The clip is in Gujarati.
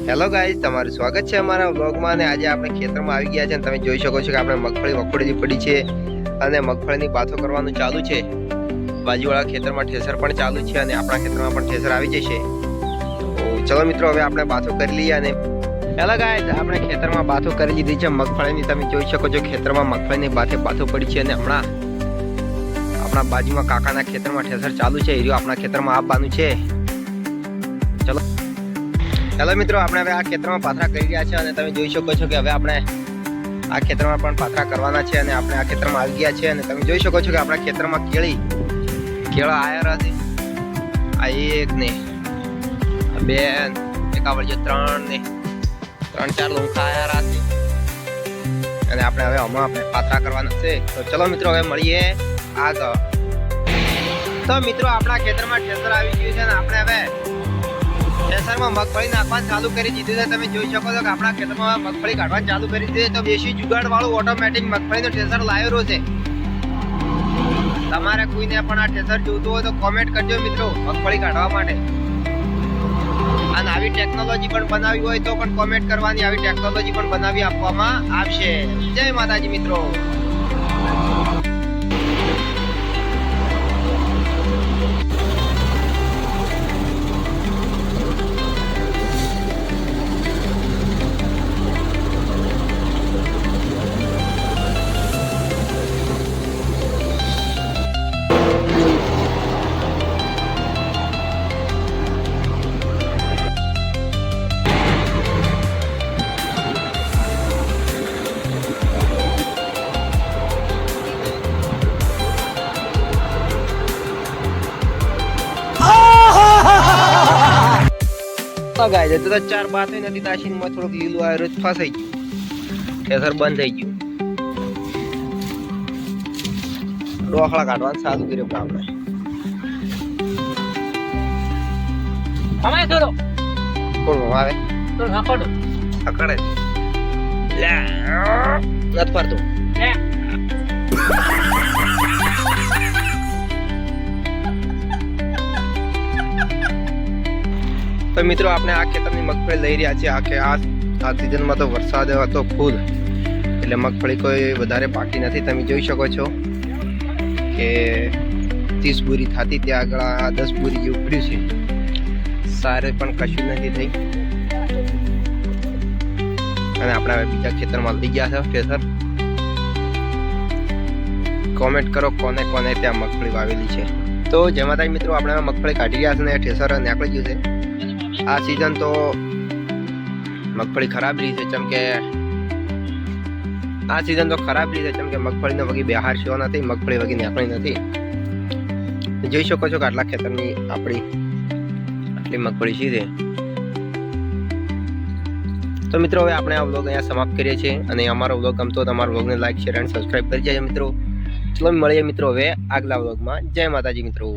હેલો ગાઈઝ, તમારું સ્વાગત છે અમારા વ્લોગમાં. અને આજે આપણે ખેતરમાં આવી ગયા છે અને તમે જોઈ શકો છો કે આપણે મગફળી વખોડેલી પડી છે અને મગફળીની બાથો કરવાનું ચાલુ છે. બાજુવાળા ખેતરમાં ઠેસર પણ ચાલુ છે અને આપણા ખેતરમાં પણ ઠેસર આવી જશે. તો ચલો મિત્રો, હવે આપણે બાથો કરી લઈએ. અને હેલો ગાઈઝ, આપણે ખેતરમાં બાથો કરી લીધી છે મગફળીની. તમે જોઈ શકો છો ખેતરમાં મગફળીની બાથો પડી છે અને હમણાં આપણા બાજુમાં કાકાના ખેતરમાં ઠેસર ચાલુ છે. એ આપણા ખેતરમાં આવવાનું છે. ચલો હેલો મિત્રો, આપણે હવે આ ખેતરમાં પાથરા કરી રહ્યા છે અને તમે જોઈ શકો છો કે હવે આપણે આ ખેતરમાં પણ પાથરા કરવાના છે અને આપણે આ ખેતરમાં આવી ગયા છે. અને તમે જોઈ શકો છો કે આપણા ખેતરમાં કેળા આયા છે. આ એક ને બે, એક આવડજો ત્રણ ને ચાર લોંખા આયા છે અને આપણે હવે આમાં પાથરા કરવાના છે. તો ચલો મિત્રો, હવે મળીએ આગળ. તો મિત્રો, આપણા ખેતરમાં ઠેસર આવી ગયું છે અને આપણે હવે ઠેસરમાં મગફળી નાખવાનું ચાલુ કરી દીધું છે. તમે જોઈ શકો છો કે આપણા ખેતરમાં મગફળી કાઢવાનું ચાલુ કરી દીધું છે. તો દેશી જુગાડ વાળું ઓટોમેટિક મગફળીનું ઠેસર લાવેલું છે. તમારે કોઈને પણ આ ઠેસર જોઈતું હોય તો કોમેન્ટ કરજો મિત્રો, મગફળી કાઢવા માટે. અને આવી ટેકનોલોજી પણ બનાવી હોય તો પણ કોમેન્ટ કરવાની. આવી ટેકનોલોજી પણ બનાવી આપવામાં આવશે. જય માતાજી મિત્રો. ગાય તો 4 બાત નથી તાશીનમાં થોડુંક લીલું આવ્યું, ફસાઈ ગયું, ઠેસર બંધ થઈ ગયું. ડોખલા કાઢવાનું ચાલુ કર્યું આપણે. અમે થોડો કોણ આવે તો હકડો હકડે લે નત ફરતું. તો મિત્રો, આપણે આ ખેતરની મગફળી લઈ રહ્યા છીએ. આ સિઝનમાં તો વરસાદ હતો ફૂલ, એટલે મગફળી કોઈ વધારે પાકી નથી. તમે જોઈ શકો છો કે 30 બોરી થતી, ત્યાં આગળ આ 10 બોરી જેવું પડ્યું છે. સારે પણ કશું નથી થઈ અને આપણે હવે બીજા ખેતરમાં લઈ ગયા છે ઠેસર. કોમેન્ટ કરો કોને કોને ત્યાં મગફળી વાવેલી છે. તો જેમાં મિત્રો, આપણે મગફળી કાઢી રહ્યા છે ને ઠેસર નીકળી ગયું છે. આ સિઝન તો મગફળી ખરાબ રહી છે, જેમ કે આ સિઝન તો ખરાબ રહી છે, જેમ કે મગફળીનો વગી બહાર શો નથી, મગફળી વગી નીકળી નથી. જોઈ શકો છો કે આટલા ખેતરની આટલી મગફળી છે. તો મિત્રો, હવે આપણે આ વ્લોગ અહીંયા સમાપ્ત કરીએ છીએ. અને અમારો વ્લોગ ગમતો તો અમારો વ્લોગને લાઈક, શેર અને સબસ્ક્રાઈબ કરી જાય મિત્રો. ચલો મળીએ મિત્રો હવે આગલા વ્લોગમાં. જય માતાજી મિત્રો.